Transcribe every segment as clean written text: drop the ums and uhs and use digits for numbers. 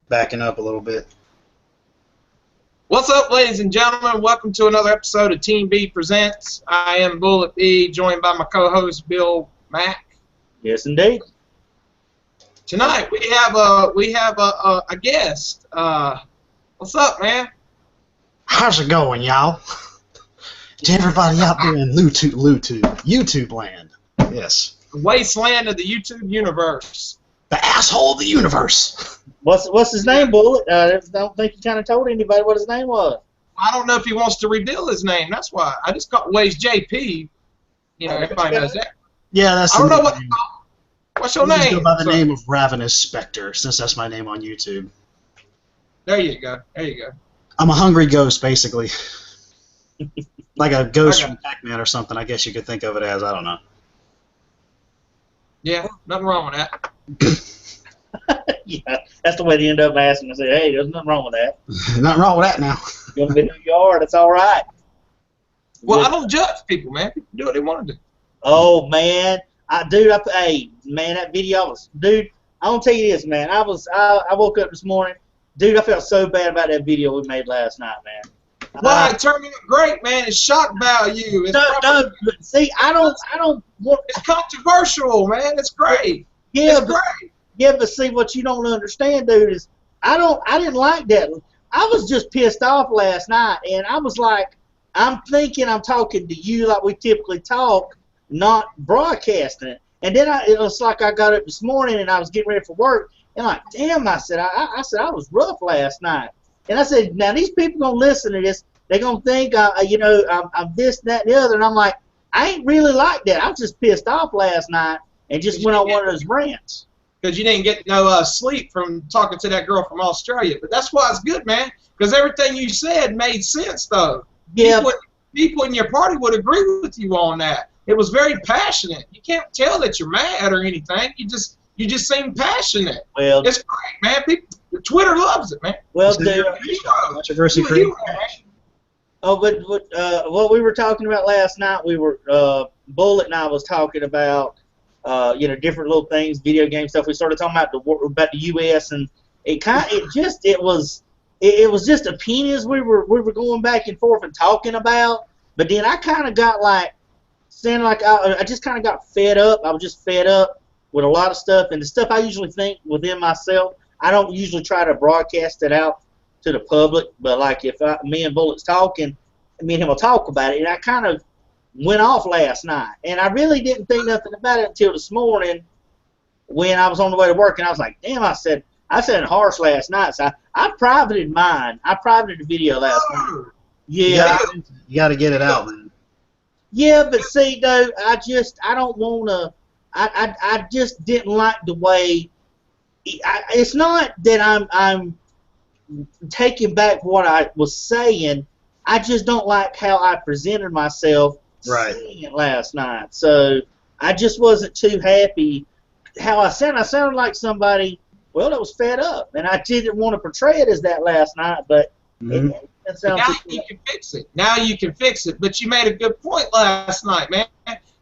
backing up a little bit. What's up, ladies and gentlemen? Welcome to another episode of Team B Presents. I am Bullet B, joined by my co-host Bill Mack. Yes, indeed. Tonight we have a guest. What's up, man? How's it going, y'all? To everybody out there in YouTube land. Yes. The wasteland of the YouTube universe. The asshole of the universe. What's his name, Bullet? I don't think he kind of told anybody what his name was. I don't know if he wants to reveal his name. That's why I just called Waze JP. You know, everybody knows that. Yeah, that's. I don't know what. What's your name? Go by the name of Ravenous Spectre, since that's my name on YouTube. There you go. There you go. I'm a hungry ghost, basically. Like a ghost from Pac-Man or something, I guess you could think of it as. I don't know. Yeah, nothing wrong with that. Yeah, that's the way they end up asking. I say, hey, there's nothing wrong with that. Nothing wrong with that now. You're going to be in your yard, it's all right. Well, I don't judge people, man. People do what they want to do. Oh, man. Hey, man, that video dude, I'm going to tell you this, man. I woke up this morning. Dude, I felt so bad about that video we made last night, man. Well, it turned out great, man. It's shock value. It's see, I don't want. It's controversial, man. It's great. Yeah, it's great. Yeah, but see, what you don't understand, dude, is I didn't like that. I was just pissed off last night, and I was like, I'm thinking I'm talking to you like we typically talk, not broadcasting it. And then it was like I got up this morning and I was getting ready for work, and like, damn, I said I was rough last night. And I said, now these people gonna listen to this. They're gonna think, I'm this, that, and the other. And I'm like, I ain't really like that. I was just pissed off last night and just went on one of those rants. Because you didn't get no sleep from talking to that girl from Australia. But that's why it's good, man. Because everything you said made sense, though. Yeah. People in your party would agree with you on that. It was very passionate. You can't tell that you're mad or anything. You just seem passionate. Well, it's great, man. Twitter loves it, man. Well, dude, controversy free. Oh, but what we were talking about last night, we were Bullet and I was talking about different little things, video game stuff. We started talking about the U.S. and it was just opinions we were going back and forth and talking about. But then I kind of got like saying like I just kind of got fed up. I was just fed up with a lot of stuff, and the stuff I usually think within myself. I don't usually try to broadcast it out to the public, but like if me and Bullet's talking, me and him will talk about it, and I kind of went off last night, and I really didn't think nothing about it until this morning when I was on the way to work, and I was like, damn, I said it harsh last night, so I privated mine. I privated the video last night. Yeah. You got to get it out, man. Yeah, but see, though, I don't want to, I just didn't like the way, it's not that I'm taking back what I was saying. I just don't like how I presented myself saying it last night. So I just wasn't too happy how I sounded. I sounded like somebody, well, that was fed up. And I didn't want to portray it as that last night, but it sounds now you can fix it. Now you can fix it. But you made a good point last night, man.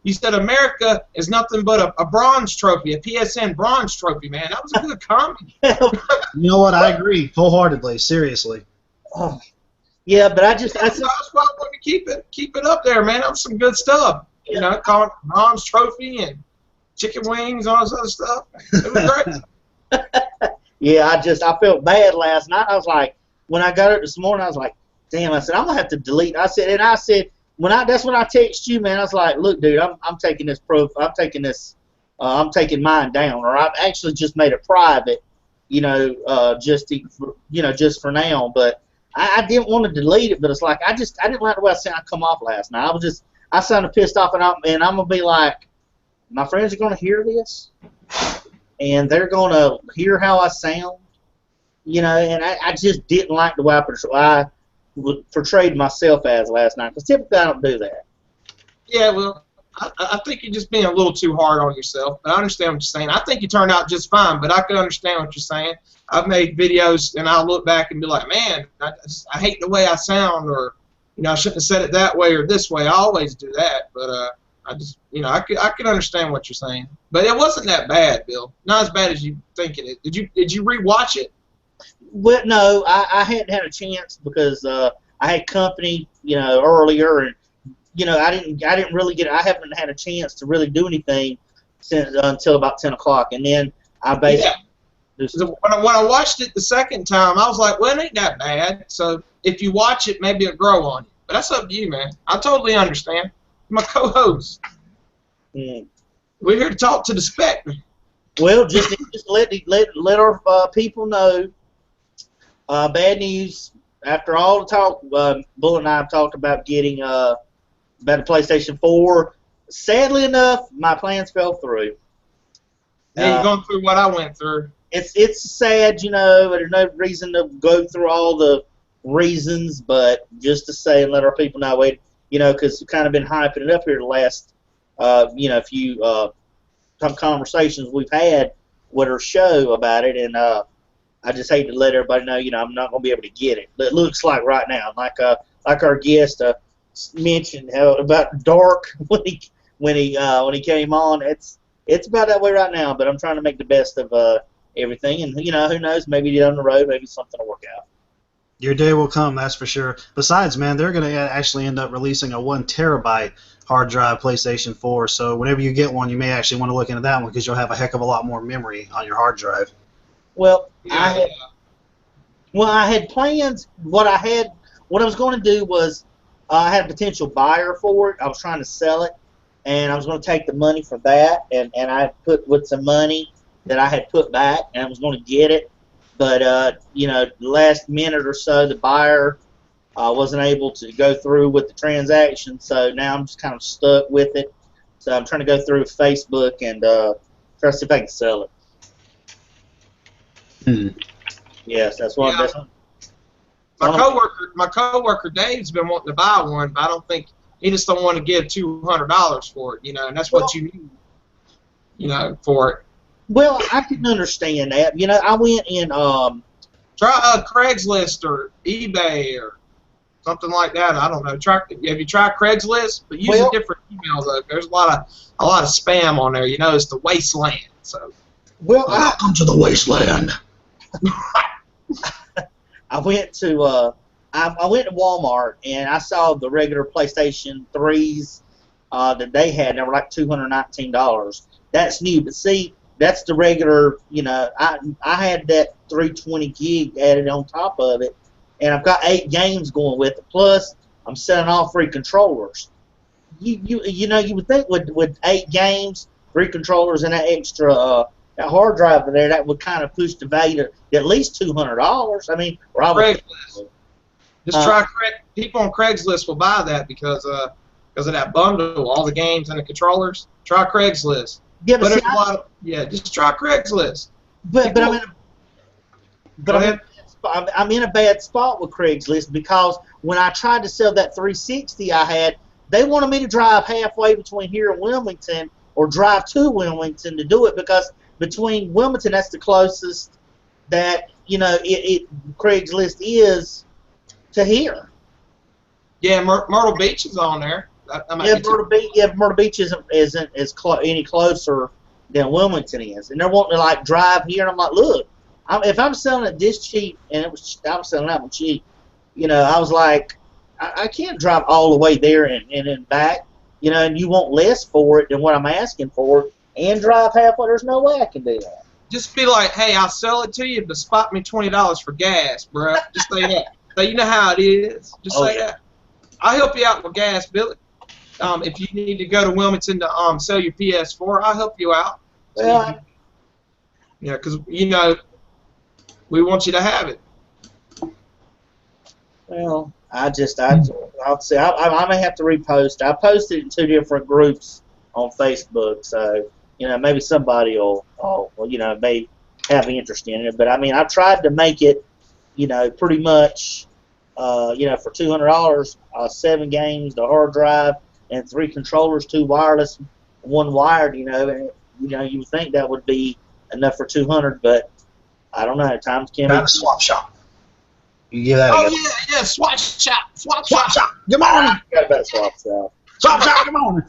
You said America is nothing but a bronze trophy, a PSN bronze trophy, man. That was a good comment. You know what? I agree wholeheartedly. Seriously. Oh, yeah, but that's why I want to keep it up there, man. That was some good stuff. You know, calling it bronze trophy and chicken wings, all this other stuff. It was great. Yeah, I felt bad last night. I was like, when I got up this morning, I was like, damn. I said I'm gonna have to delete. I said that's when I text you, man. I was like, look, dude, I'm taking this I'm taking mine down, or I've actually just made it private, just for now. But I didn't want to delete it, but it's like I didn't like the way I come off last night. I sounded pissed off, and I'm gonna be like, my friends are gonna hear this, and they're gonna hear how I sound, and I just didn't like the way I portrayed myself as last night, because typically I don't do that. Yeah, well, I think you're just being a little too hard on yourself, but I understand what you're saying. I think you turned out just fine, but I can understand what you're saying. I've made videos, and I'll look back and be like, man, I hate the way I sound, or, I shouldn't have said it that way or this way. I always do that, but I just, I can understand what you're saying. But it wasn't that bad, Bill. Not as bad as you think it is. Did you rewatch it? Well, no, I hadn't had a chance because I had company, earlier, and I didn't really I haven't had a chance to really do anything since until about 10 o'clock, and then I basically. Yeah. When I watched it the second time, I was like, well, it ain't that bad. So if you watch it, maybe it'll grow on you. But that's up to you, man. I totally understand. I'm a co-host. Mm. We're here to talk to the spectrum. Well, just let our people know. Bad news. After all the talk, Bull and I have talked about getting about the PlayStation 4. Sadly enough, my plans fell through. Yeah, you're going through what I went through. It's sad, there's no reason to go through all the reasons, but just to say and let our people know, because we've kind of been hyping it up here the last, few conversations we've had with our show about it, and I just hate to let everybody know, I'm not going to be able to get it. But it looks like right now, like our guest mentioned about Dark when he came on, it's about that way right now. But I'm trying to make the best of everything, and who knows, maybe down the road, maybe something will work out. Your day will come, that's for sure. Besides, man, they're going to actually end up releasing a 1 terabyte hard drive PlayStation 4. So whenever you get one, you may actually want to look into that one because you'll have a heck of a lot more memory on your hard drive. Well, Yeah. I had plans. What I was going to do was I had a potential buyer for it. I was trying to sell it, and I was going to take the money for that, and I put with some money that I had put back, and I was going to get it. But, the last minute or so, the buyer wasn't able to go through with the transaction, so now I'm just kind of stuck with it. So I'm trying to go through Facebook and try to see if I can sell it. Yes, that's what. Yeah. My coworker Dave's been wanting to buy one, but I don't think he just don't want to give $200 for it, and that's what you need, for it. Well, I can understand that. I went in. Try Craigslist or eBay or something like that. I don't know. Have you tried Craigslist? But use a different email though. There's a lot of spam on there. It's the wasteland. So. Well, welcome to the wasteland. I went to Walmart and I saw the regular PlayStation 3s that they had. They were like $219. That's new, but see, that's the regular. I had that 320 gig added on top of it, and I've got 8 games going with it. Plus, I'm selling all 3 controllers. You would think with 8 games, 3 controllers, and that extra that hard drive there, that would kind of push the value to at least $200. I mean, Craigslist. Just try people on Craigslist will buy that because of that bundle, all the games and the controllers. Try Craigslist. Yeah, but just try Craigslist. But I'm in a bad spot with Craigslist because when I tried to sell that 360 I had, they wanted me to drive halfway between here and Wilmington or drive to Wilmington to do it because between Wilmington, that's the closest that Craigslist is to here. Yeah, Myrtle Beach is on there. Myrtle Beach isn't any closer than Wilmington is, and they're wanting to drive here. And I'm like, look, if I'm selling it this cheap, and I'm selling that one cheap, I was like, I can't drive all the way there and then back, and you want less for it than what I'm asking for. And drive halfway. There's no way I can do that. Just be like, hey, I'll sell it to you, but spot me $20 for gas, bro. Just say that. So you know how it is. Just say that. I'll help you out with gas, Billy. If you need to go to Wilmington to sell your PS4, I'll help you out. Well, because we want you to have it. Well, I'll say I may have to repost. I posted it in 2 different groups on Facebook, so maybe somebody will may have interest in it. But I mean, I've tried to make it, pretty much, for $200, 7 games, the hard drive, and 3 controllers, 2 wireless, 1 wired. And you would think that would be enough for $200, but I don't know. Times can be. Got a swap shop. You give that. Yeah, swap shop. Swap shop. Good morning. Got about swap shop. Swap shop. Good morning.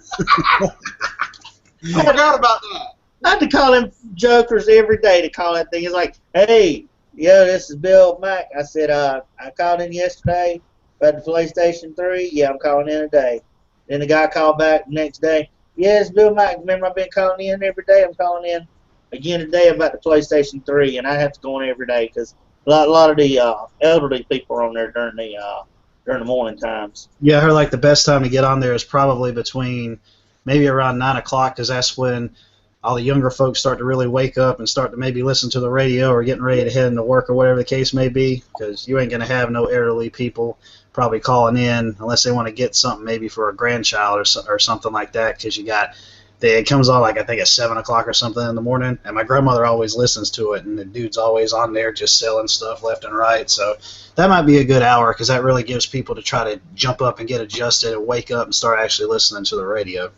I forgot about that. I have to call them jokers every day to call that thing. It's like, hey, Yeah, this is Bill Mack. I said, I called in yesterday about the PlayStation 3. Yeah, I'm calling in today. Then the guy called back the next day. Yeah, it's Bill Mack. Remember, I've been calling in every day. I'm calling in again today about the PlayStation 3, and I have to go in every day because a lot of the elderly people are on there during the morning times. Yeah, I heard like the best time to get on there is probably between maybe around 9 o'clock, because that's when all the younger folks start to really wake up and start to maybe listen to the radio or getting ready to head into work or whatever the case may be, because you ain't going to have no elderly people probably calling in unless they want to get something maybe for a grandchild or something like that, because it comes on like I think at 7 o'clock or something in the morning, and my grandmother always listens to it, and the dude's always on there just selling stuff left and right. So that might be a good hour, because that really gives people to try to jump up and get adjusted and wake up and start actually listening to the radio.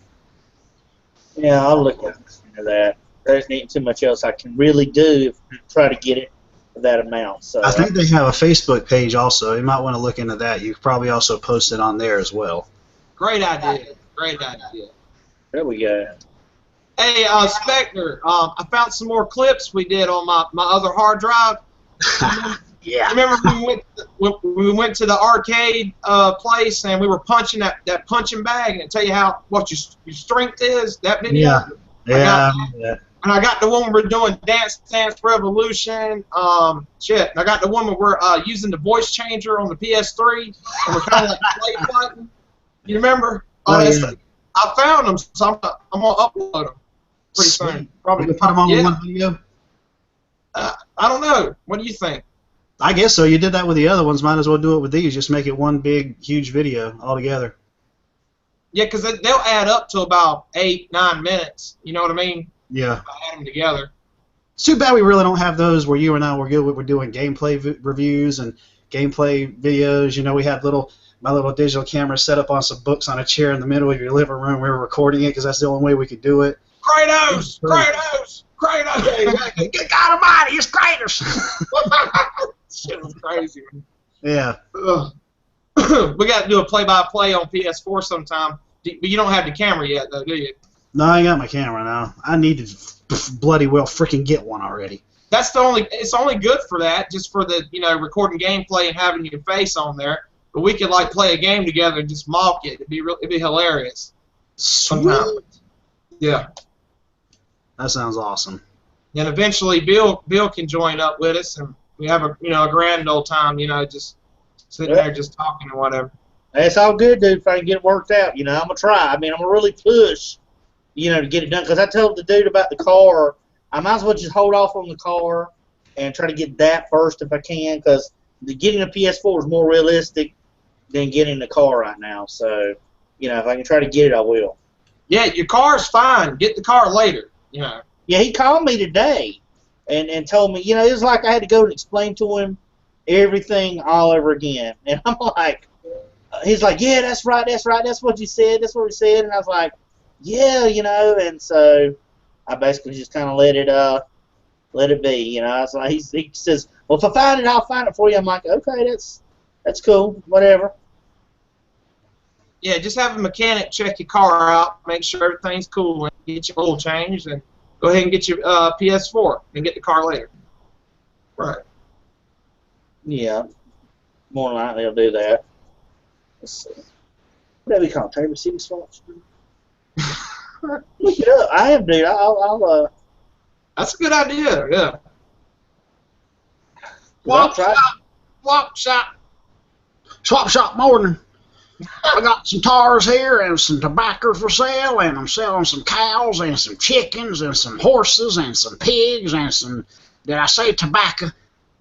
Yeah, I'll look into that. There isn't too much else I can really do if try to get it for that amount. So I think they have a Facebook page also. You might want to look into that. You could probably also post it on there as well. Great idea. Great idea. There we go. Hey, Spectre, I found some more clips we did on my other hard drive. Yeah. Remember when we went to the arcade place and we were punching that punching bag and tell you what your strength is? That video. Yeah. And I got the one where we're doing Dance Dance Revolution. Shit. And I got the one where we're using the voice changer on the PS3 and we're kind of like play button. You remember? Yeah. I found them, so I'm gonna upload them pretty soon. Probably put them on one video. I don't know. What do you think? I guess so. You did that with the other ones. Might as well do it with these. Just make it one big, huge video altogether. Yeah, because they'll add up to about 8-9 minutes. You know what I mean? Yeah. If I add them together. It's too bad we really don't have those where you and I were good. We're doing gameplay reviews and gameplay videos. You know, we had my little digital camera set up on some books on a chair in the middle of your living room. We were recording it because that's the only way we could do it. Kratos! Kratos! Kratos! Exactly. Good God Almighty, it's Kratos! Shit was crazy. Yeah. We got to do a play-by-play on PS4 sometime. But you don't have the camera yet, though, do you? No, I ain't got my camera now. I need to bloody well freaking get one already. It's only good for that, just for the, recording gameplay and having your face on there. But we could like play a game together and just mock it. It'd be hilarious. Sweet. Yeah. That sounds awesome. And eventually Bill can join up with us, and we have a grand old time, just sitting there just talking or whatever. It's all good, dude. If I can get it worked out, I'm gonna try. I mean, I'm gonna really push, to get it done. Because I told the dude about the car. I might as well just hold off on the car and try to get that first if I can. Because getting a PS4 is more realistic than getting the car right now. So, if I can try to get it, I will. Yeah, your car's fine. Get the car later. Yeah, he called me today and told me, it was like I had to go and explain to him everything all over again. And I'm like, he's like, yeah, that's right, that's what you said, that's what he said. And I was like, yeah, and so I basically just kind of let it be, I was like, he says, well, if I find it, I'll find it for you. I'm like, okay, that's cool, whatever. Yeah, just have a mechanic check your car out, make sure everything's cool, and get your oil changed, and go ahead and get your PS4 and get the car later. Right. Yeah, more than likely I'll do that. Let's see. What do we call it? Table City Swaps? Look it up. I am, dude. I'll That's a good idea, yeah. Swap shop morning. I got some tars here and some tobacco for sale, and I'm selling some cows and some chickens and some horses and some pigs and some, did I say tobacco?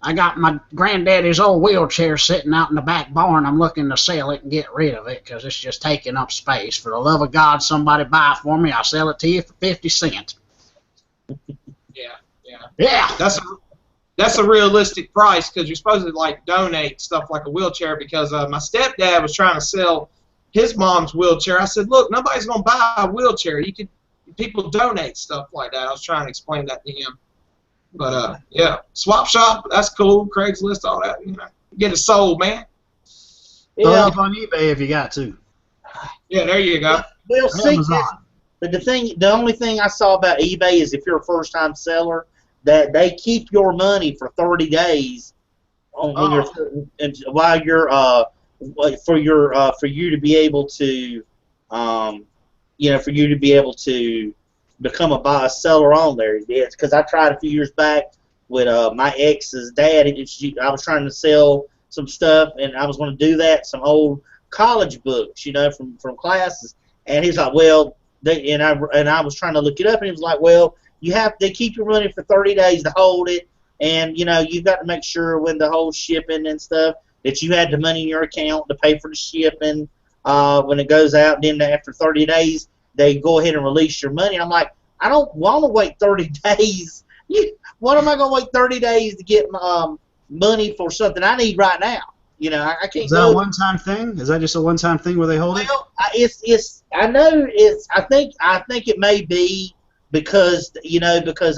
I got my granddaddy's old wheelchair sitting out in the back barn. I'm looking to sell it and get rid of it because it's just taking up space. For the love of God, somebody buy it for me. I'll sell it to you for 50 cents. Yeah. That's a realistic price because you're supposed to like donate stuff like a wheelchair because my stepdad was trying to sell his mom's wheelchair. I said, look, nobody's gonna buy a wheelchair. People donate stuff like that. I was trying to explain that to him. But yeah, swap shop, that's cool. Craigslist, all that. Get it sold, man. Yeah, on eBay if you got to. Yeah, there you go. We'll see. But the only thing I saw about eBay is if you're a first-time seller, that they keep your money for 30 days on your while you're for you to be able to for you to be able to become a seller on there. It's because I tried a few years back with my ex's dad. I was trying to sell some stuff, and I was going to do that, some old college books, from classes. And he's like, well, I was trying to look it up, and he was like, well, they keep your money for 30 days to hold it, and you've got to make sure when the whole shipping and stuff that you had the money in your account to pay for the shipping when it goes out. And then after 30 days, they go ahead and release your money. I'm like, I don't want to wait 30 days. What am I going to wait 30 days to get money for something I need right now? I can't. Is that a one-time thing? Is that just a one-time thing where they hold it? Well, I think it may be because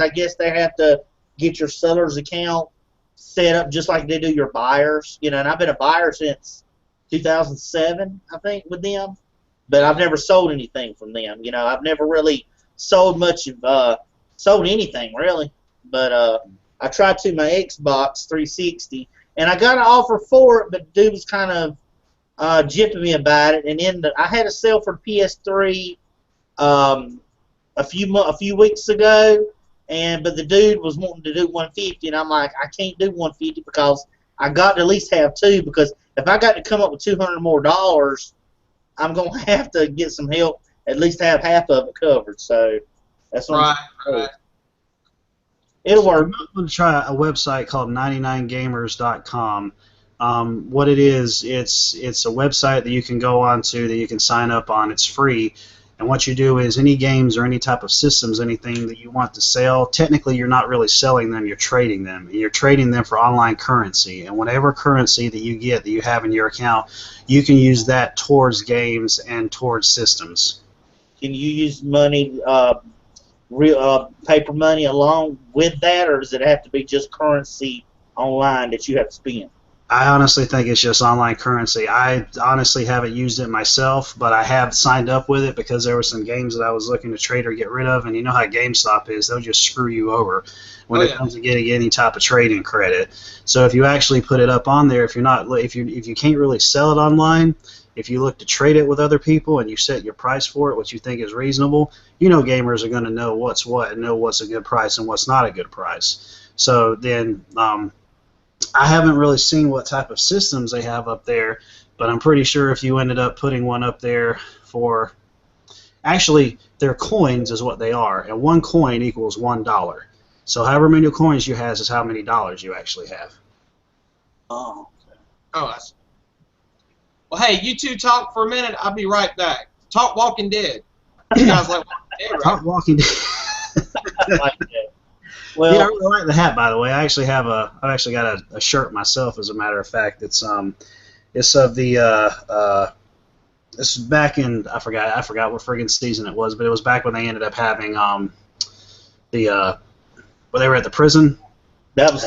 I guess they have to get your seller's account set up just like they do your buyers. And I've been a buyer since 2007, I think, with them, but I've never sold anything from them. I've never really sold anything really, but I tried to my Xbox 360. And I got an offer for it, but the dude was kind of jipping me about it. And then I had a sale for PS3 a few weeks ago, but the dude was wanting to do 150, and I'm like, I can't do 150 because I got to at least have two. Because if I got to come up with $200 more, I'm gonna have to get some help, at least have half of it covered. So that's what right. It'll work. I'm going to try a website called 99gamers.com. What it is, it's a website that you can go on to, that you can sign up on. It's free. And what you do is any games or any type of systems, anything that you want to sell, technically you're not really selling them, you're trading them. And you're trading them for online currency. And whatever currency that you get, that you have in your account, you can use that towards games and towards systems. Can you use money, real paper money along with that, or does it have to be just currency online that you have to spend? I honestly think it's just online currency. I honestly haven't used it myself, but I have signed up with it because there were some games that I was looking to trade or get rid of, and you know how GameStop is. They'll just screw you over when it comes to getting any type of trading credit. So if you actually put it up on there, if you can't really sell it online, if you look to trade it with other people and you set your price for it, what you think is reasonable, gamers are going to know what's what and know what's a good price and what's not a good price. So then I haven't really seen what type of systems they have up there, but I'm pretty sure if you ended up putting one up there for, actually, their coins is what they are, and one coin equals $1. So however many coins you have is how many dollars you actually have. Oh, that's. Well, hey, you two talk for a minute. I'll be right back. Talk Walking Dead. You guys like Walking Dead, right? Talk Walking Dead. Well, yeah, I really like the hat, by the way. I've actually got a shirt myself, as a matter of fact. It's of the this is back in I forgot what friggin' season it was, but it was back when they ended up having where they were at the prison. That was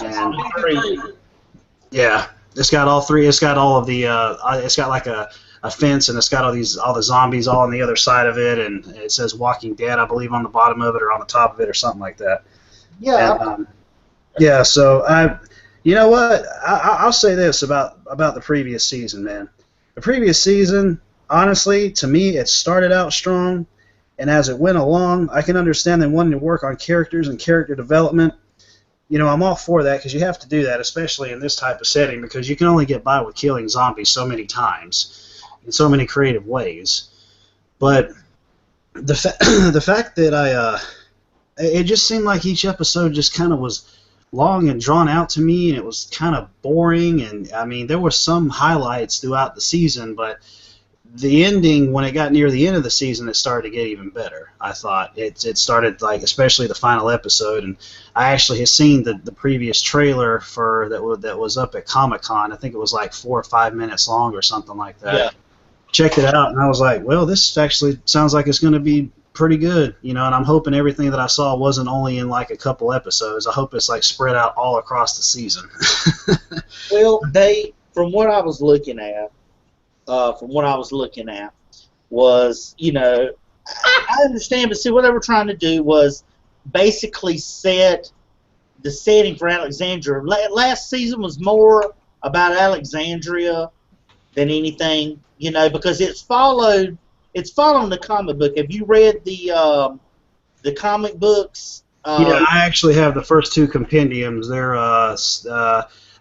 yeah. It's got all three. It's got all of the. It's got like a fence, and it's got all the zombies all on the other side of it, and it says Walking Dead, I believe, on the bottom of it or on the top of it or something like that. Yeah. And, yeah. So you know what? I'll say this about the previous season, man. The previous season, honestly, to me, it started out strong, and as it went along, I can understand them wanting to work on characters and character development. I'm all for that because you have to do that, especially in this type of setting, because you can only get by with killing zombies so many times in so many creative ways. But the fact that it just seemed like each episode just kind of was long and drawn out to me, and it was kind of boring. And I mean, there were some highlights throughout the season, but the ending, when it got near the end of the season, it started to get even better. I thought it started, like, especially the final episode, and I actually had seen the previous trailer for that was up at Comic-Con. I think it was like 4 or 5 minutes long or something like that. Yeah. Checked it out, and I was like, well, this actually sounds like it's going to be pretty good, and I'm hoping everything that I saw wasn't only in like a couple episodes. I hope it's like spread out all across the season. Well, from what I was looking at, was, I understand, but see, what they were trying to do was basically set the setting for Alexandria. Last season was more about Alexandria than anything, you know, because it's following the comic book. Have you read the comic books? Yeah, I actually have the first 2 compendiums. They're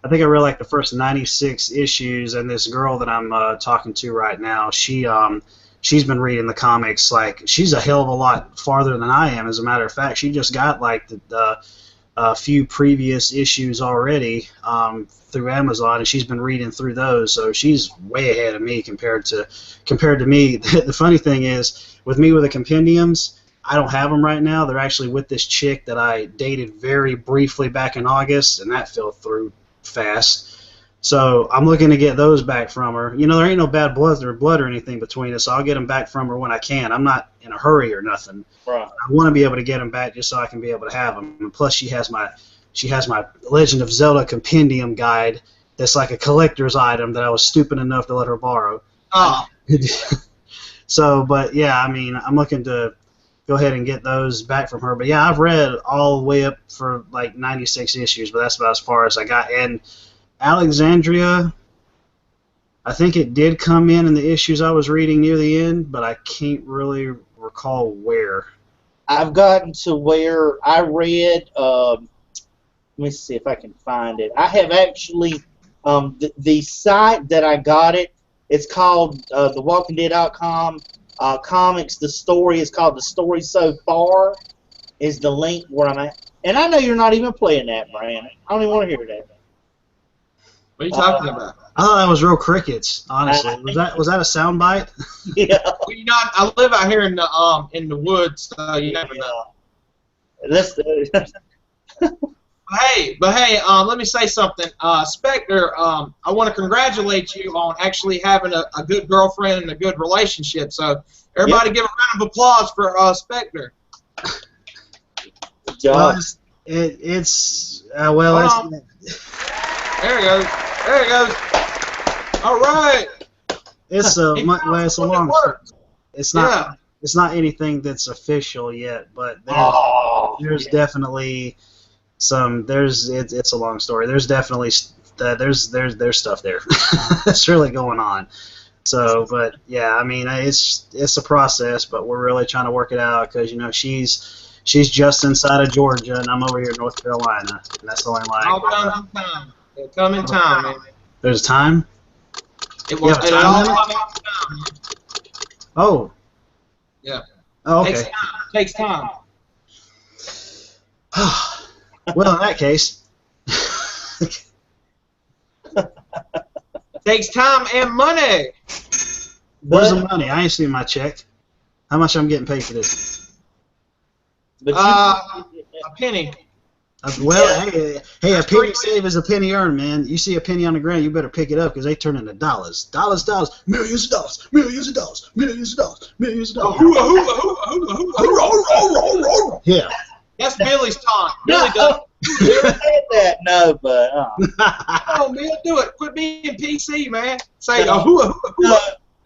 I think I read like the first 96 issues, and this girl that I'm talking to right now, she's been reading the comics. Like, she's a hell of a lot farther than I am. As a matter of fact, she just got like the few previous issues already through Amazon, and she's been reading through those. So she's way ahead of me compared to me. The funny thing is, with me with the compendiums, I don't have them right now. They're actually with this chick that I dated very briefly back in August, and that fell through fast. So I'm looking to get those back from her. You know, there ain't no bad blood or anything between us, so I'll get them back from her when I can. I'm not in a hurry or nothing. Right. I want to be able to get them back just so I can be able to have them. And plus, she has my Legend of Zelda compendium guide that's like a collector's item that I was stupid enough to let her borrow. Oh. So, but yeah, I mean, I'm looking to go ahead and get those back from her. But yeah, I've read all the way up for like 96 issues, but that's about as far as I got. And Alexandria, I think it did come in the issues I was reading near the end, but I can't really recall where. I've gotten to where I read, let me see if I can find it. I have actually, the site that I got it, it's called TheWalkingDead.com. Comics, the story is called The Story So Far, is the link where I'm at. And I know you're not even playing that, Brian. I don't even want to hear that. What are you talking about? I thought that was real crickets, honestly. Was that a soundbite? Yeah. Well, you know, I live out here in the woods, so you never know. Let's But hey, let me say something. Spectre, I want to congratulate you on actually having a good girlfriend and a good relationship. So everybody give a round of applause for Spectre. Good job. Well, it's There he goes. There he goes. All right. it's a it's a long story. It's not Yeah. it's not anything that's official yet, but there's definitely some it's a long story. There's definitely there's stuff there. It's really going on. So, but yeah, I mean, it's a process, but we're really trying to work it out because, you know, she's just inside of Georgia and I'm over here in North Carolina, and that's the only line. All comes in time. It'll come in time, man. There's time. It will. have a It'll time all limit? come in time. Oh. Yeah. Oh, okay. Takes time. Well, in that case. Takes time and money. Where's the money? I ain't seen my check. How much I'm getting paid for this? But A penny. Well, hey, a penny saved is a penny earned, man. You see a penny on the ground, you better pick it up because they turn into dollars. Dollars, millions of dollars, millions of dollars, millions of dollars, millions of dollars. Yeah. That's Billy's taunt. Billy does. You said that, no, but Come on, Bill, do it. Quit being PC, man. Say a hoo hoo.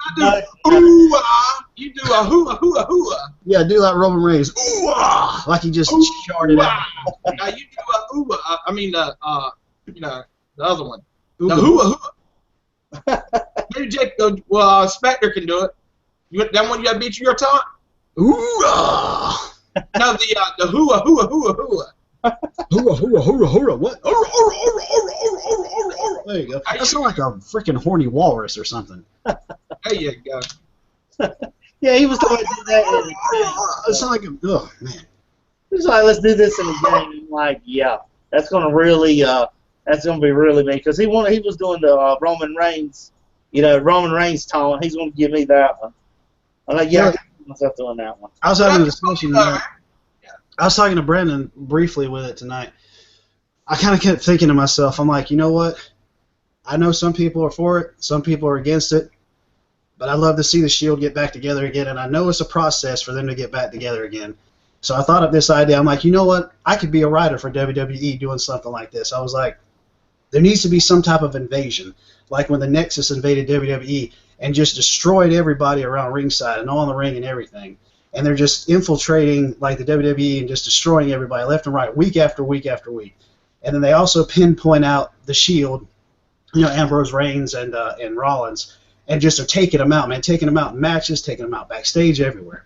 I do ooh ah. You do a hoo hoo. Yeah, do like Roman Reigns. Ooh ah, like he just sharded out. Now you do a ooh ah. I mean you know, the other one. Ooh, The hoo hoo. Maybe Jake. Well, Spectre can do it. That one you got to beat your taunt. Ooh ah. No, the hoo hoo. Hurrah, hurrah, hurrah, hurrah, what? There you go. That sounds like a freaking horny walrus or something. There you go. yeah, he was going to do that. It sounds like a, oh, man. He was like, let's do this in the game. I'm like, yeah, that's going to really, that's going to be really me. Because he was doing the Roman Reigns, Roman Reigns taunt. He's going to give me that one. I'm like, yeah, I can see myself doing that one. I was having a discussion tonight. I was talking to Brendan briefly with it tonight. I kind of kept thinking to myself, I'm like, you know what? I know some people are for it, some people are against it, but I'd love to see the Shield get back together again, and I know it's a process for them to get back together again. So I thought of this idea. I'm like, you know what? I could be a writer for WWE doing something like this. I was like, there needs to be some type of invasion, like when the Nexus invaded WWE and just destroyed everybody around ringside and all in the ring and everything. and they're just infiltrating like the WWE and just destroying everybody left and right, week after week after week. And then they also pinpoint out the Shield, Ambrose, Reigns, and Rollins, and just are taking them out, man, taking them out in matches, taking them out backstage, everywhere.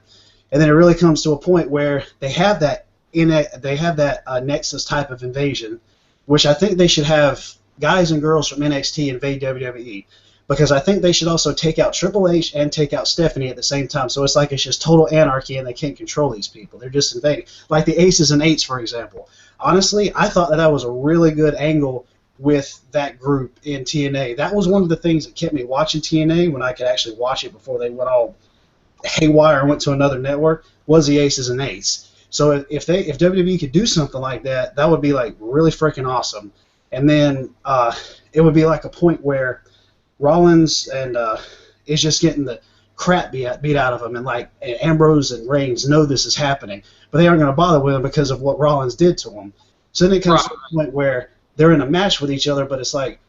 And then it really comes to a point where they have that Nexus type of invasion, which I think they should have guys and girls from NXT invade WWE, because I think they should also take out Triple H and take out Stephanie at the same time. So it's like it's just total anarchy and they can't control these people. They're just invading. Like the Aces and Eights, for example. Honestly, I thought that was a really good angle with that group in TNA. That was one of the things that kept me watching TNA when I could actually watch it before they went all haywire and went to another network, was the Aces and Eights. So if WWE could do something like that, that would be like really freaking awesome. And then it would be like a point where Rollins and is just getting the crap beat out of him, and like Ambrose and Reigns know this is happening, but they aren't going to bother with him because of what Rollins did to him. So then it comes to a point where they're in a match with each other, but it's like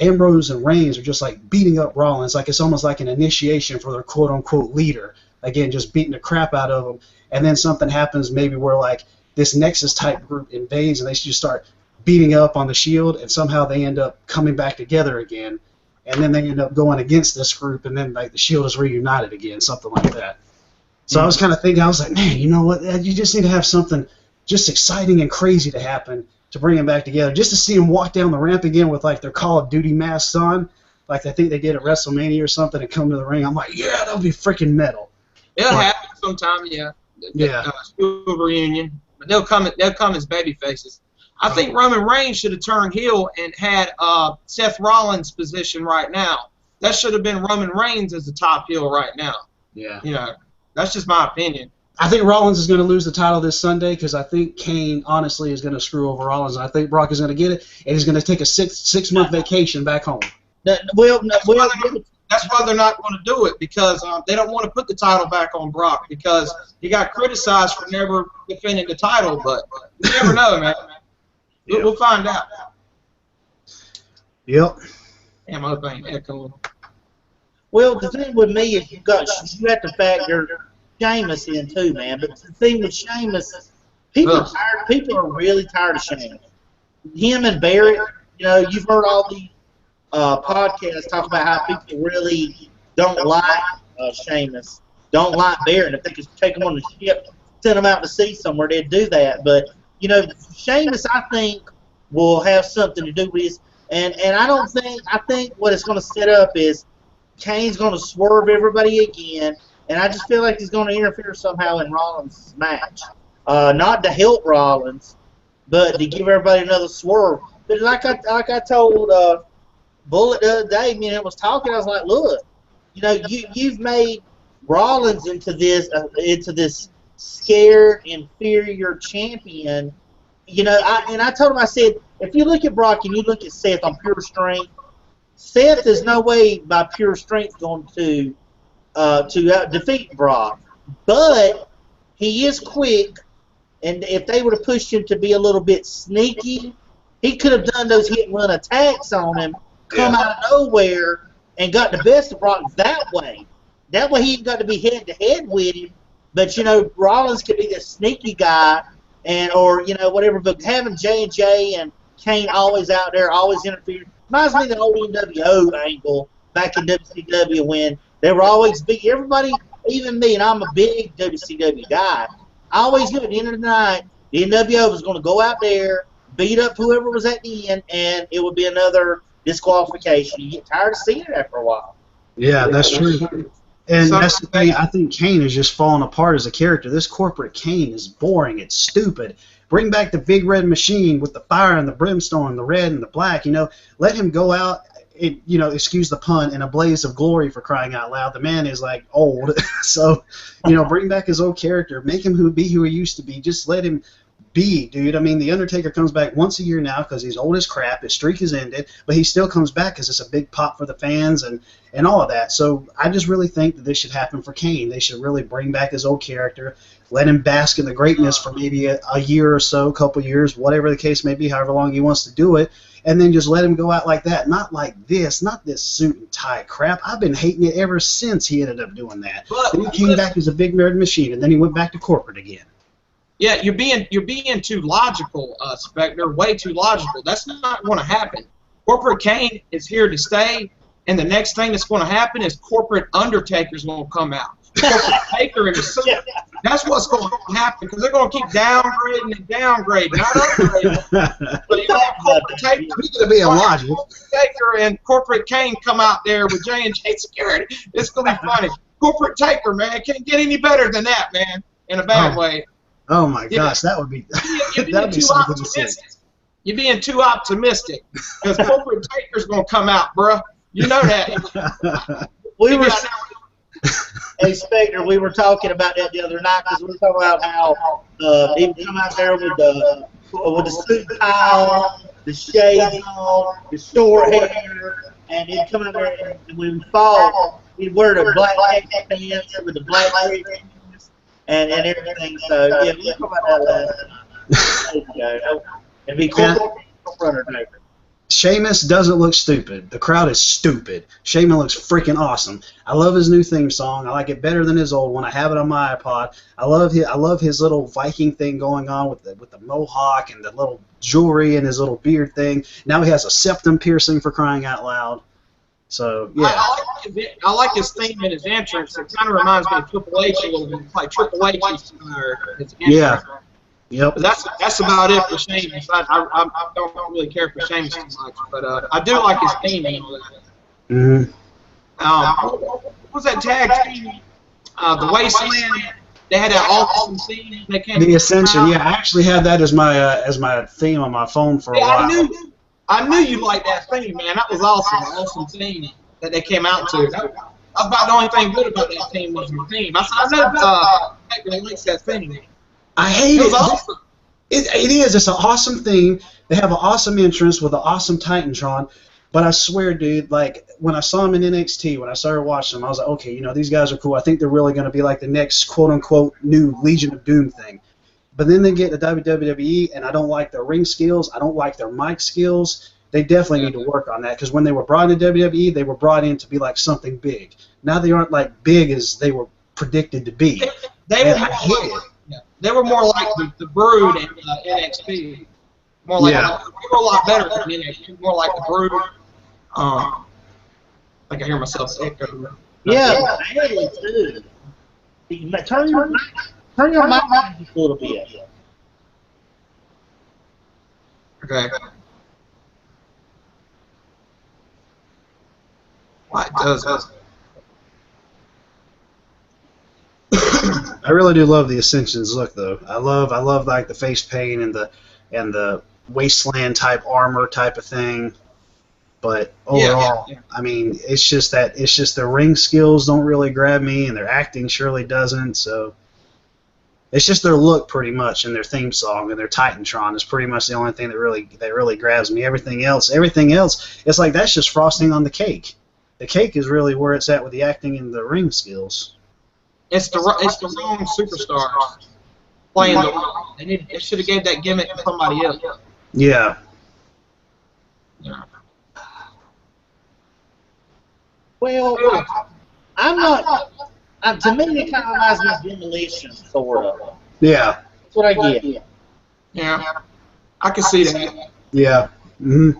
Ambrose and Reigns are just like beating up Rollins, like it's almost like an initiation for their quote-unquote leader. Again, just beating the crap out of him, and then something happens maybe where like this Nexus type group invades and they just start beating up on the Shield, and somehow they end up coming back together again, and then they end up going against this group, and then like the Shield is reunited again, something like that. So I was kind of thinking, I was like, man, you know what? You just need to have something just exciting and crazy to happen to bring them back together, just to see them walk down the ramp again with like their Call of Duty masks on, like I think they did at WrestleMania or something, and come to the ring. I'm like, yeah, that would be freaking metal. It'll happen sometime, yeah. Shield reunion, but they'll come as baby faces. I think Roman Reigns should have turned heel and had Seth Rollins' position right now. That should have been Roman Reigns as the top heel right now. Yeah. That's just my opinion. I think Rollins is going to lose the title this Sunday because I think Kane, honestly, is going to screw over Rollins. And I think Brock is going to get it, and he's going to take a six-month vacation back home. That's why they're not going to do it, because they don't want to put the title back on Brock, because he got criticized for never defending the title. But you never know, man. Yep. We'll find out. Yep. Damn, my thing echoing. Well, the thing with me is you have to factor Sheamus in too, man. But the thing with Sheamus, people are really tired of Sheamus. Him and Barrett, you've heard all the podcasts talk about how people really don't like Sheamus, don't like Barrett. If they could take him on the ship, send him out to sea somewhere, they'd do that. But Sheamus, I think, will have something to do with this. And I think what it's going to set up is Kane's going to swerve everybody again, and I just feel like he's going to interfere somehow in Rollins' match. Not to help Rollins, but to give everybody another swerve. But like I told Bullet the other day, me and him was talking, I was like, look, you've made Rollins into this scared, inferior champion. I told him, I said, if you look at Brock and you look at Seth on pure strength, Seth is no way by pure strength going to defeat Brock. But he is quick, and if they would have pushed him to be a little bit sneaky, he could have done those hit-and-run attacks on him, come out of nowhere, and got the best of Brock that way. That way he got to be head-to-head with him. But, Rollins could be the sneaky guy, or whatever. But having J&J and Kane always out there, always interfering, reminds me of the old NWO angle back in WCW when they were always big. Everybody, even me, and I'm a big WCW guy, I always knew at the end of the night, the NWO was going to go out there, beat up whoever was at the end, and it would be another disqualification. You get tired of seeing it after a while. Yeah, that's true. And that's the thing. I think Kane is just falling apart as a character. This corporate Kane is boring. It's stupid. Bring back the big red machine with the fire and the brimstone, the red and the black. Let him go out. Excuse the pun, in a blaze of glory, for crying out loud. The man is like old, so bring back his old character. Make him be who he used to be. Just let him be, dude. I mean, the Undertaker comes back once a year now because he's old as crap. His streak is ended, but he still comes back because it's a big pop for the fans and all of that. So I just really think that this should happen for Kane. They should really bring back his old character. let him bask in the greatness for maybe a year or so, couple years, whatever the case may be, however long he wants to do it, and then just let him go out like that. Not like this, not this suit and tie crap. I've been hating it ever since he ended up doing that. But then he came back as a big nerd machine, and then he went back to corporate again. Yeah, you're being too logical, Spectre. Way too logical. That's not going to happen. Corporate Kane is here to stay, and the next thing that's going to happen is corporate Undertaker's going to come out. Corporate Taker in the suit. That's what's going to happen because they're going to keep downgrading and downgrading, not upgrading. But you have corporate Taker. Speaking of being logical, Taker and corporate Kane come out there with J&J Security. It's going to be funny. Corporate Taker, man, can't get any better than that, man. In a bad way. Oh my gosh, that would be that'd be something to see. You're being too optimistic because corporate Taker's going to come out, bruh. You know that. Hey, Spectre, we were talking about that the other night because we were talking about how he would come out there with the suit tie on, the shades on, the short hair, and he'd come out there and when we fall, he'd wear the black pants with the black pants and everything. So, yeah, we talked about that last night. It'd be cool. Sheamus doesn't look stupid. The crowd is stupid. Sheamus looks freaking awesome. I love his new theme song. I like it better than his old one. I have it on my iPod. I love his little Viking thing going on with the mohawk and the little jewelry and his little beard thing. Now he has a septum piercing for crying out loud. So yeah. I like his theme and his entrance. It kind of reminds me of Triple H a little bit. It's like Triple H his entrance. Yeah. Yep. But that's about it for Sheamus. I don't really care for Sheamus too much, but I do like his theme and all that. What was that tag team? The Wasteland. They had that awesome theme. The Ascension. Yeah, I actually had that as my theme on my phone for a while. I knew you liked that theme, man. That was awesome. An awesome theme that they came out to. That was about the only thing good about that team was the theme. I know Spectre likes that theme. I hate it. Awesome. It is. It's an awesome theme. They have an awesome entrance with an awesome Titantron. But I swear, dude, like, when I saw them in NXT, when I started watching them, I was like, okay, these guys are cool. I think they're really going to be like the next quote-unquote new Legion of Doom thing. But then they get to WWE, and I don't like their ring skills. I don't like their mic skills. They definitely need to work on that because when they were brought into WWE, they were brought in to be like something big. Now they aren't like big as they were predicted to be. They were more like the Brood in NXT. More like they were a lot better than NXT. More like the Brood. I can hear myself echo. Yeah, Bailey too. Turn your mic a little bit. Okay. Why it does. I really do love the Ascension's look, though. I love like the face paint and the wasteland type armor type of thing. But overall, I mean, it's just their ring skills don't really grab me, and their acting surely doesn't. So it's just their look, pretty much, and their theme song and their Titantron is pretty much the only thing that really grabs me. Everything else, it's like that's just frosting on the cake. The cake is really where it's at with the acting and the ring skills. It's the wrong superstars playing the role. They should have gave that gimmick to somebody else. Yeah. Well, I'm not. To me, it kind of reminds me of Demolition, sort of. Yeah. That's what I get. Yeah. I can see that. Yeah. Mm-hmm.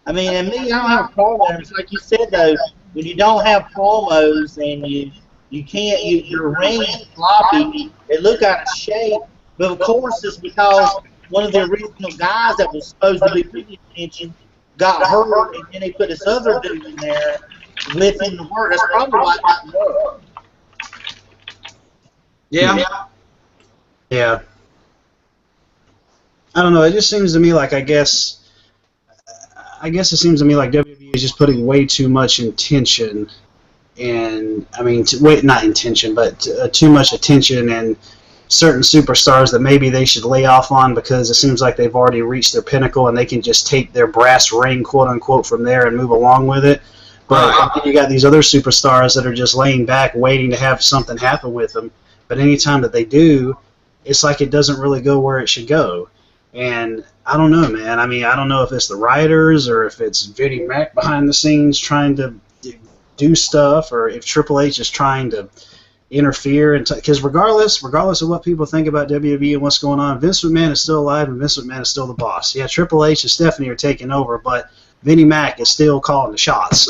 I mean, and me, I don't have a problem with it. It's like you said, though, when you don't have promos and you can't, your ring is floppy, they look out of shape. But of course, it's because one of the original guys that was supposed to be pretty attention got hurt, and then they put this other dude in there with him to work. That's probably why it didn't work. Yeah. Yeah. I don't know. It just seems to me like I guess it seems to me like WWE is just putting way too much intention, and I mean, not intention, but too much attention and certain superstars that maybe they should lay off on because it seems like they've already reached their pinnacle and they can just take their brass ring, quote unquote, from there and move along with it. But you got these other superstars that are just laying back, waiting to have something happen with them. But anytime that they do, it's like it doesn't really go where it should go. And I don't know, man. I mean, I don't know if it's the writers or if it's Vinnie Mac behind the scenes trying to do stuff, or if Triple H is trying to interfere. And because regardless of what people think about WWE and what's going on, Vince McMahon is still alive and Vince McMahon is still the boss. Yeah, Triple H and Stephanie are taking over, but Vinnie Mac is still calling the shots.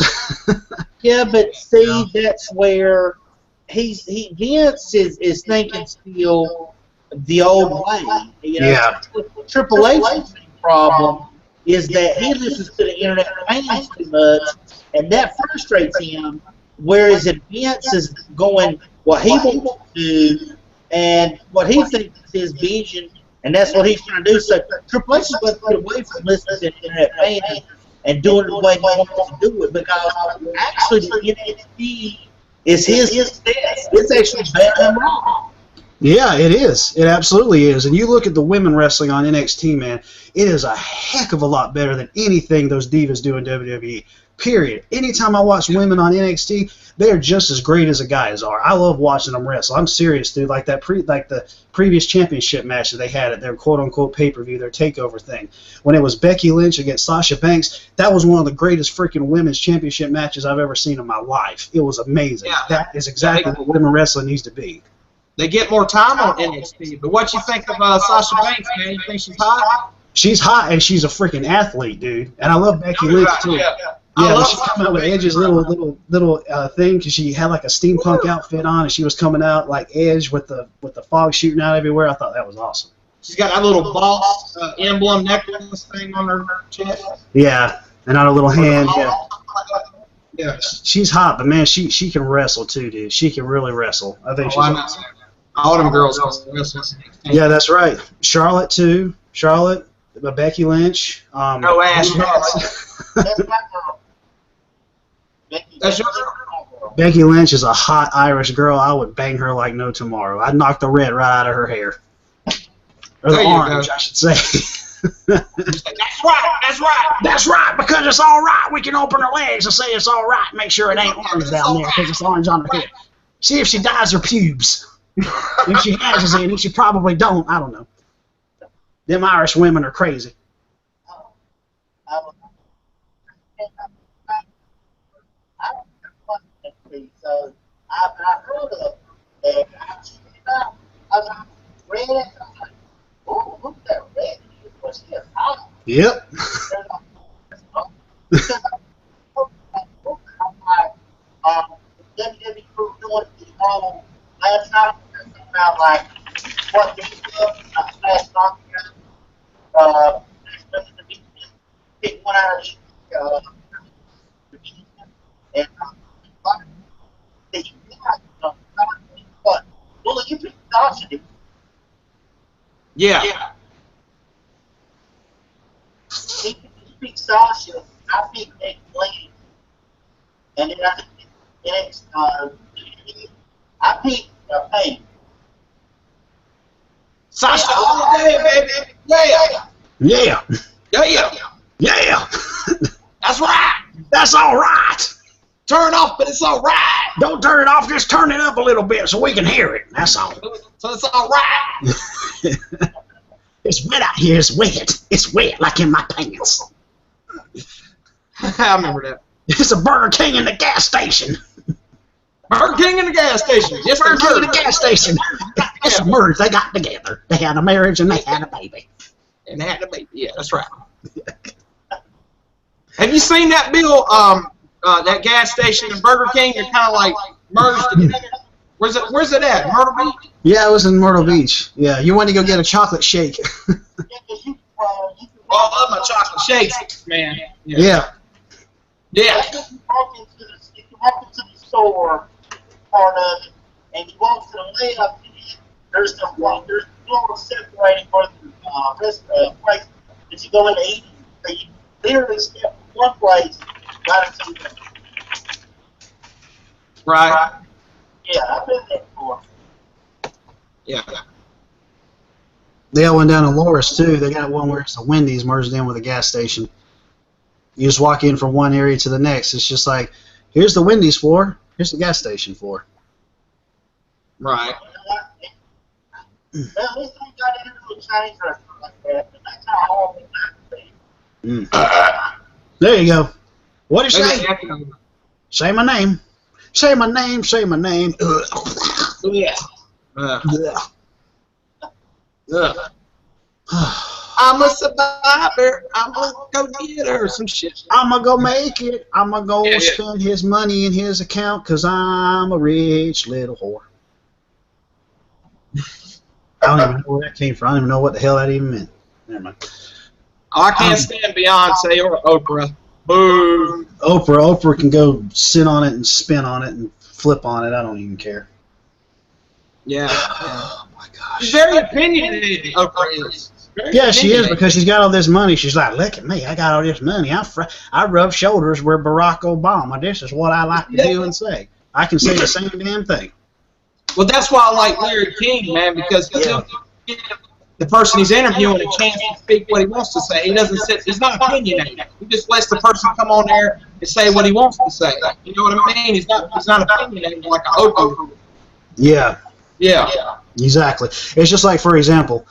Yeah, but see, that's where Vince is thinking still the old way. You know, Yeah. Triple H's problem is that he listens to the internet fans too much, and that frustrates him. Whereas if Vince is going what he wants to do and what he thinks is his vision, and that's what he's trying to do. So Triple H is going to get away from listening to the internet fans and doing it the way he wants to do it, because actually the NXT is his success. It's actually better than Raw. Yeah, it is. It absolutely is. And you look at the women wrestling on NXT, man, it is a heck of a lot better than anything those divas do in WWE. Period. Anytime I watch women on NXT, they are just as great as the guys are. I love watching them wrestle. I'm serious, dude. Like the previous championship match that they had at their quote-unquote pay-per-view, their takeover thing. When it was Becky Lynch against Sasha Banks, that was one of the greatest freaking women's championship matches I've ever seen in my life. It was amazing. Yeah. That is exactly what women wrestling needs to be. They get more time on NXT. But what you think of Sasha Banks, man? You think she's hot? She's hot, and she's a freaking athlete, dude. And I love Becky Lynch, too. Yeah. Yeah, when she came out with Edge's little thing, because she had like a steampunk outfit on, and she was coming out like Edge with the fog shooting out everywhere. I thought that was awesome. She's got that little boss emblem necklace thing on her chest. Yeah, and on her little hand. Yeah, Yeah. she's hot, but man, she can wrestle too, dude. She can really wrestle. I think she's awesome. All them girls can wrestle. Yeah, that's right. Charlotte too. Charlotte, Becky Lynch. No ass. That's my girl. That's your girl. Becky Lynch is a hot Irish girl. I would bang her like no tomorrow. I'd knock the red right out of her hair. Or the There you orange, go. I should say. That's right. That's right. That's right, because it's all right. We can open her legs and say it's all right. Make sure it ain't orange down there, because it's orange on her head. See if she dyes her pubes. If she has any, she probably don't. I don't know. Them Irish women are crazy. So I heard of that. I checked it out. I was like, red. I was like, oh, look at that red. What's this? Yep. WWE crew doing the whole last night about like what they did last night. Pick one out of each. And but well, you picked Sasha. Yeah. You picked Sasha. I picked Becky Lynch. And then I picked next. I picked Paige. Sasha all day, baby. Yeah. Yeah. Yeah. Yeah. That's right. That's all right. Turn off, but it's all right. Don't turn it off. Just turn it up a little bit so we can hear it. That's all. So it's all right. It's wet out here. It's wet. It's wet like in my pants. I remember that. It's a Burger King in the gas station. Burger King in the gas station. Yes, Burger King in the merged. gas station. It's a merge. They got together. They had a marriage and they had a baby. And they had a baby. Yeah, that's right. Have you seen that, Bill? That gas station and Burger King are kind of like merged together. Where's it at? Myrtle Beach? Yeah, it was in Myrtle Beach. Yeah, you want to go get a chocolate shake. Oh, I love my chocolate shakes, man. Yeah. Yeah. If you walk into the store part of it, and you walk to the left, there's the floor separating for the rest place that you go into eating. So you literally step from one place right into the other. Right. Yeah, I've been there before. Yeah. They got one down in Loris, too. They got one where it's a Wendy's merged in with a gas station. You just walk in from one area to the next. It's just like, here's the Wendy's floor, here's the gas station floor. Right. Well, at least we got into a Chinese restaurant like that, but that's how all we There you go. What do you Maybe say? definitely. Say my name. Say my name. Say my name. Yeah. Ugh. I'm a survivor. I'm gonna go get her some shit. I'm going to go make it. I'm going to go Yeah. spend his money in his account because I'm a rich little whore. I don't even know where that came from. I don't even know what the hell that even meant. Never mind. Oh, I can't stand Beyonce or Oprah. Boo. Oprah can go sit on it and spin on it and flip on it. I don't even care. Yeah. Oh my She's gosh. very opinionated, Oprah is. Very Yeah, she is opinionated. because she's got all this money. She's like, look at me. I got all this money. I rub shoulders with Barack Obama. This is what I like to do and say. I can say the same damn thing. Well, that's why I like Larry King, man, because he'll give the person he's interviewing a chance to speak what he wants to say. He doesn't sit. He's not opinionated. He just lets the person come on there and say what he wants to say. You know what I mean? He's not opinionated like a Oprah. Yeah, Yeah. exactly. It's just like, for example,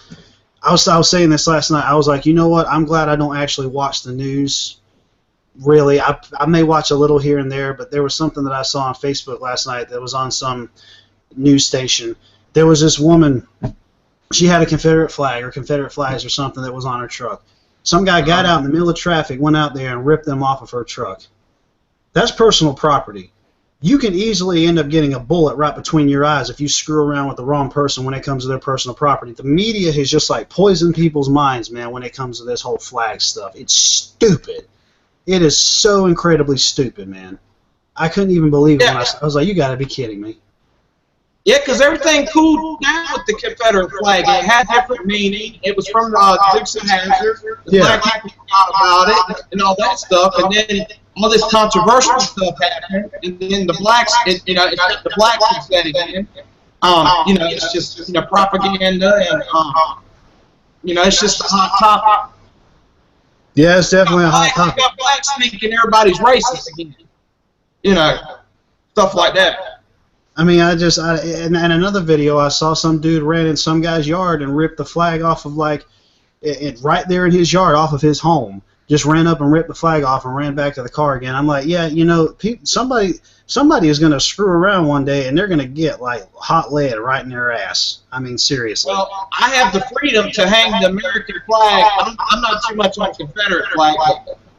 I was saying this last night. I was like, you know what? I'm glad I don't actually watch the news. Really, I may watch a little here and there, but there was something that I saw on Facebook last night that was on some news station. There was this woman. She had a Confederate flag or Confederate flags or something that was on her truck. Some guy got out in the middle of traffic, went out there and ripped them off of her truck. That's personal property. You can easily end up getting a bullet right between your eyes if you screw around with the wrong person when it comes to their personal property. The media has just like poisoned people's minds, man, when it comes to this whole flag stuff. It's stupid. It is so incredibly stupid, man. I couldn't even believe it when I was like, you got to be kidding me. Yeah, because everything cooled down with the Confederate flag. It had different meaning. It was from Dukes of Hazzard. The black people forgot about it and all that stuff. And then all this controversial stuff happened. And then the blacks, the blacks have said it again. It's just propaganda and it's just a hot topic. Yeah, it's definitely a hot topic. Got blacks thinking everybody's racist again. Stuff like that. I mean, in another video, I saw some dude ran in some guy's yard and ripped the flag off of right there in his yard, off of his home. Just ran up and ripped the flag off and ran back to the car again. I'm like, yeah, somebody is going to screw around one day and they're going to get like hot lead right in their ass. I mean, seriously. Well, I have the freedom to hang the American flag. I'm not too much on Confederate flag.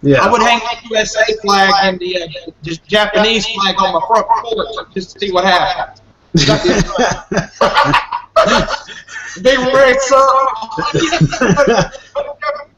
Yeah. I would hang the USA flag and the just Japanese flag on my front porch just to see what happens. Big red sun.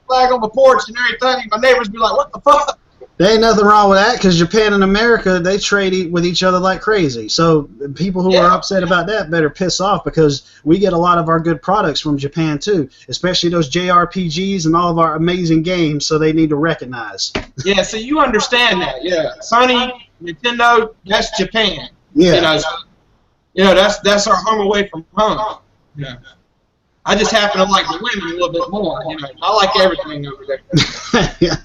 Flag on my porch and everything. My neighbors be like, "What the fuck?" There ain't nothing wrong with that because Japan and America, they trade with each other like crazy. So people who are upset about that better piss off because we get a lot of our good products from Japan too, especially those JRPGs and all of our amazing games, so they need to recognize. Yeah, so you understand that. Yeah. Sony, Nintendo, that's Japan. Yeah. That's our home away from home. Yeah. I just happen to like the women a little bit more. I like everything over there. Yeah.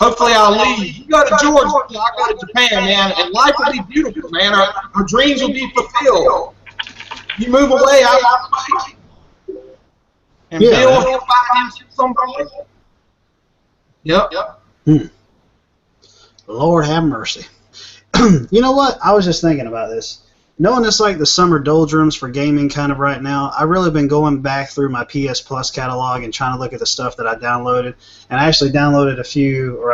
Hopefully I'll leave. You go to Georgia, I'll go to Japan, man, and life will be beautiful, man. Our dreams will be fulfilled. You move away, I'll fight. And Bill, he'll find him somebody. Yep. Lord have mercy. You know what? I was just thinking about this. Knowing it's like the summer doldrums for gaming kind of right now, I've really been going back through my PS Plus catalog and trying to look at the stuff that I downloaded. And I actually downloaded I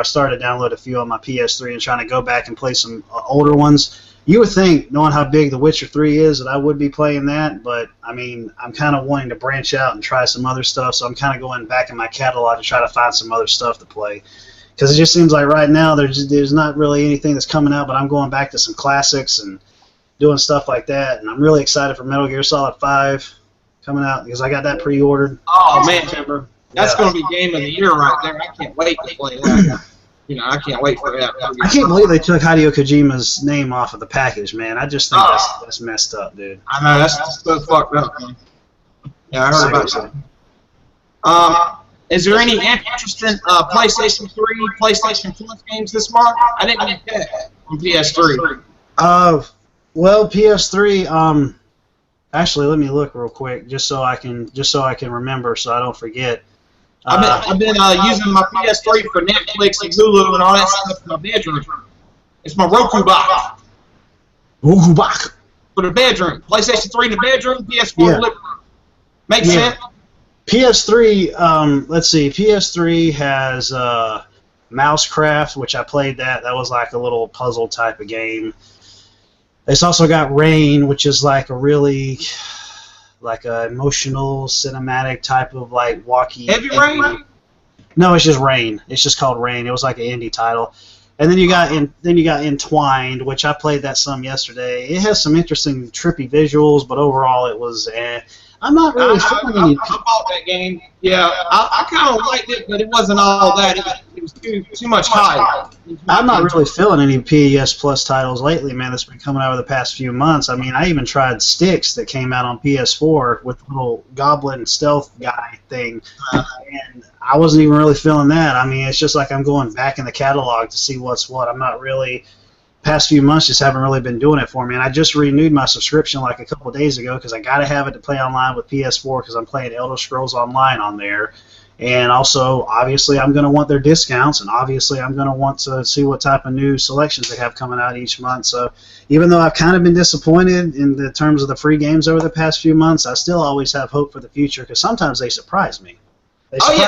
started to download a few on my PS3 and trying to go back and play some older ones. You would think, knowing how big The Witcher 3 is, that I would be playing that, but I mean, I'm kind of wanting to branch out and try some other stuff, so I'm kind of going back in my catalog to try to find some other stuff to play. Because it just seems like right now there's not really anything that's coming out, but I'm going back to some classics and doing stuff like that, and I'm really excited for Metal Gear Solid 5 coming out because I got that pre-ordered. Oh man, September. That's going to be game of the year right there. I can't wait to play that. I can't wait for that. I can't believe they took Hideo Kojima's name off of the package, man. I just think that's messed up, dude. I know, that's just so fucked up, man. Yeah, I heard about that. Is there any interesting PlayStation 3, PlayStation Plus games this month? I didn't get that on PS3. Well, PS3. Actually, let me look real quick, just so I can remember, so I don't forget. I've been using my PS3 for Netflix and Hulu and all that stuff in my bedroom. It's my Roku box. Roku box. For the bedroom. PlayStation 3 in the bedroom, PS4 in the living room. Makes sense? PS3, let's see, PS3 has Mousecraft, which I played that. That was like a little puzzle type of game. It's also got Rain, which is like a really, like a emotional, cinematic type of like walkie. Heavy Rain? No, it's just Rain. It's just called Rain. It was like an indie title. And then you got Entwined, which I played that some yesterday. It has some interesting, trippy visuals, but overall it was. I'm not really feeling any. I bought that game. Yeah, I kind of liked it, but it wasn't all that. It was too much hype. I'm not really feeling any PES Plus titles lately, man. That's been coming out over the past few months. I mean, I even tried Styx that came out on PS4 with the little goblin stealth guy thing, and I wasn't even really feeling that. I mean, it's just like I'm going back in the catalog to see what's what. I'm not really. Past few months just haven't really been doing it for me, and I just renewed my subscription like a couple of days ago because I got to have it to play online with PS4 because I'm playing Elder Scrolls Online on there. And also, obviously, I'm going to want their discounts, and obviously, I'm going to want to see what type of new selections they have coming out each month. So, even though I've kind of been disappointed in the terms of the free games over the past few months, I still always have hope for the future because sometimes they surprise me. Sony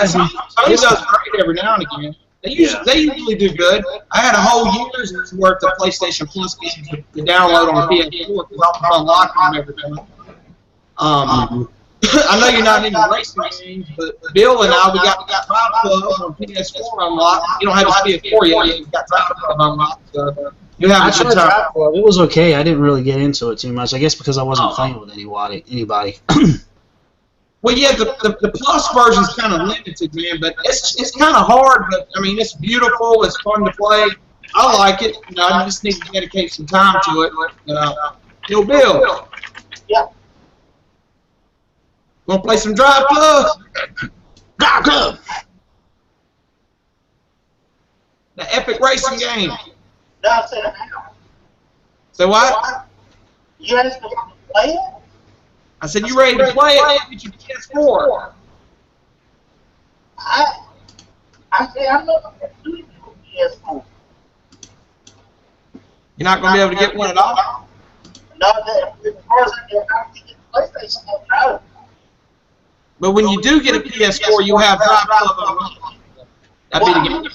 does great every now and again. They usually do good. I had a whole year's worth of PlayStation Plus games to download on PS4 because I'm unlocking them every time. I know you're not into racing games, but Bill and I, we got Drive Club on PS4 unlocked. You don't have a PS4 yet. You've got Drive Club unlocked. So you have a good time. It was okay. I didn't really get into it too much. I guess because I wasn't playing with anybody. Well, yeah, the Plus version's kind of limited, man, but it's kind of hard, but, I mean, it's beautiful, it's fun to play. I like it. You know, I just need to dedicate some time to it. Yo, Bill. Yeah. Want to play some Drive Club? Drive Club! The epic racing game. No, I said it now. So what? You asked me to play it? I said, you ready to play it? Get your PS4. I said, I'm not going to do it for PS4. You're not going to be able to get one at all? No, as far as I can get PlayStation, no. But when you do get a PS4, you have Drive Club unlocked. That'd be the game.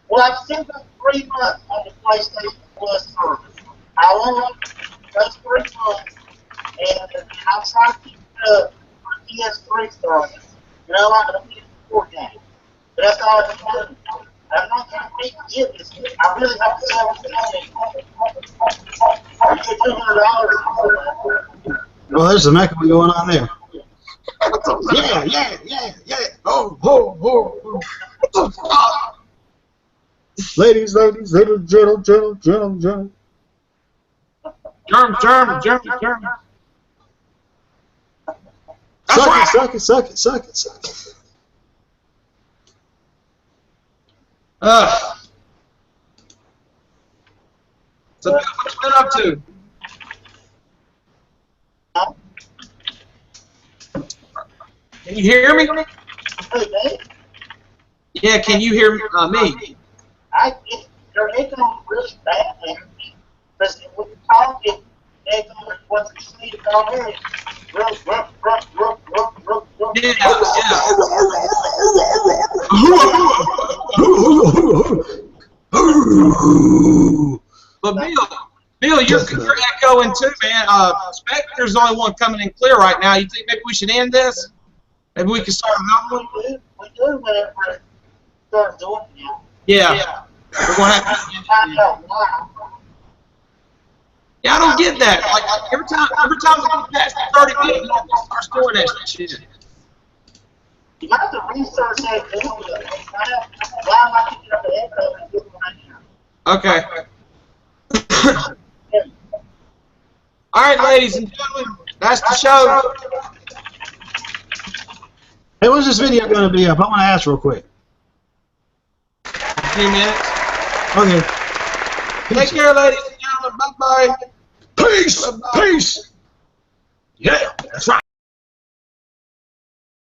Well, I've still got 3 months on the PlayStation Plus service. I want those 3 months. And I'm trying to keep it for PS3 starting. You know, like a PS4 game. But that's all I can do. I'm not going to get this. I really have to sell it. I get $200. Well, there's some echoing going on there. Yeah. Oh. Ladies, gentlemen. Germ. Suck it. So, what you been up to? Can you hear me? Yeah, can you hear me? They're making them really bad, man. Because when you talk, they're going to want to see the comment. But Bill, you're echoing too, man. Spectre's the only one coming in clear right now. You think maybe we should end this? Maybe we can start another one? We do whenever it starts doing it. Yeah. We're going to have to. Yeah, I don't get that. Like every time we get past the 30 minutes, you have to start storing that shit. You have to research that video. Why am I picking up the echo and doing it right now? Okay. All right, ladies and gentlemen, that's the show. Hey, when's this video going to be up? I want to ask real quick. A few minutes. Okay. Take care, ladies and gentlemen. Bye-bye. Peace. Bye-bye. Peace. Yeah, that's right.